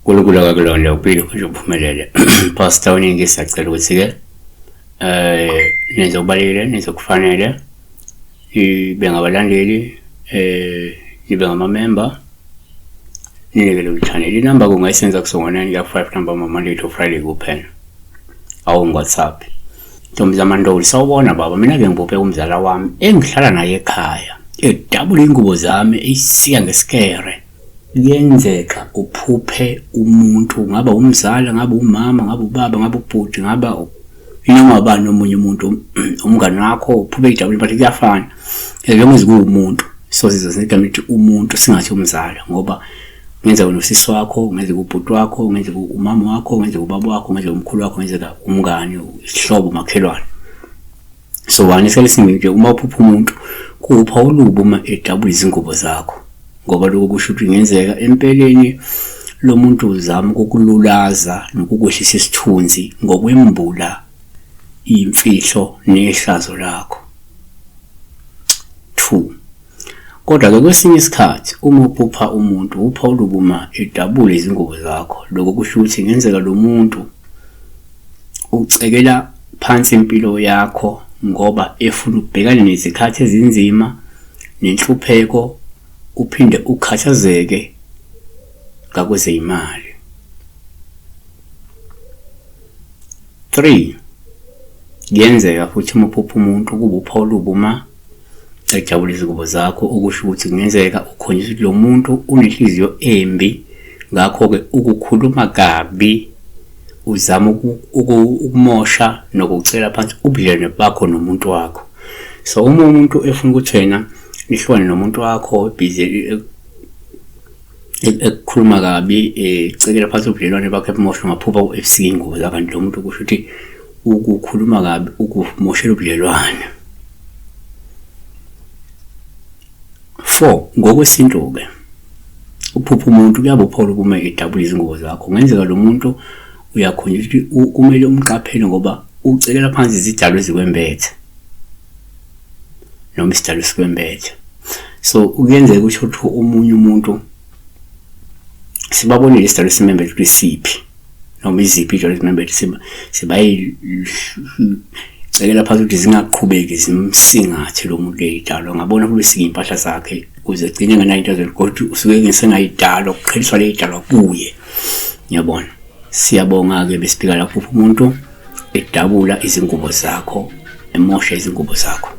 Kulula kulonda uphile nje uphumelele. Pastor uningi sacela ukuthi ke nizobalile nizokufanele ibe ngabalandeli nibe ngama-member ninikele ku-channel. Inamba kungayisenza kusona 9 5 number Monday to Friday kuphela. Awu WhatsApp. Ntombi zamandoli sawubona baba, mina ke ngibophe umzala wami engihlala naye ekhaya. Edabula ingubo zami isiya ngesikere. Kuyenzeka uphuphe umuntu, ngaba umzala, ngaba umama, ngaba ubaba, ngaba ubhuti, ngaba inoma bani nomunye umuntu umngane wakho uphuphe ijabule but kuyafana. Njengoba kuwumuntu so sizosinika mithi umuntu singathi umzala ngoba ngenza unosisi wakho, ngenza ubhuti wakho, ngenza umama wakho, ngenza ubaba wakho, ngenza umkhulu wakho, ngenza umngane, isihlobo, makhelwane. So wani selisinike uma uphupha umuntu kupha ulubu uma edabula izingubo zakho. Ngoba lokho kusho ukuthi ngenzeka empeleni lo muntu uzama ukukululaza nokukwehlisa isithunzi ngokwembula imfihlo nehlazo lakho. 2. Kodwa ke kwesinye isikhathi uma uphupha umuntu upha ulubu uma edabula izingubo zakho. Lokho kusho ukuthi ngenzeka lo muntu ucekela phansi impilo yakho ngoba efuna ukubhekana nezikhathi ezinzima nenhlupheko uphinde ukhathazeke ngakwezeyimali. 3. Kuyenzeka futhi uma uphupha umuntu kuba upha ulubu uma ejabula izingubo zakho, okusho ukuthi kungenzeka ukhonjiswa ukuthi lo muntu unenhliziyo embi, ngakho-ke ukukhuluma kabi uzama ukumosha nokucela phansi ubudlelwano bakho nomuntu wakho. So uma umuntu efuna ukuthi wena nihlone nomuntu wakho busy ukukhuluma kabi ecekela phansi ubudlelwano bakho emosha ngaphupha uFC ingubo zabantu, lo muntu kusho ukuthi ukukhuluma kabi ukumoshela ubudlelwano. 4. Ngokwesintu ke uphupha umuntu kuyabe upha ulubu uma edabula izingubo zakho. Ngenzeka lo muntu uyakhonjiswa ukuthi kumele umqaphele ngoba ucekela phansi izidalwa ezikwembethe noma isidalwa esikwembethe. So kuyenzeka ukuthi umunye umuntu sibabonile isidalwa esimembethe ukuthi siphi noma iziphi idalwa esimembethe sibayicekela phansi ukuthi zingaqhubeki zimsingathe lo muntu eyidalwa. Ngabona kube sika impahla zakhe ukuze egcine ngenayo into azenza kodwa usuke ngesengayidalwa kuqheliswa le idalwa kuye. Ngiyabona. Siyabonga ke besifika lapho umuntu edabula izingubo zakho, emosha izingubo zakho.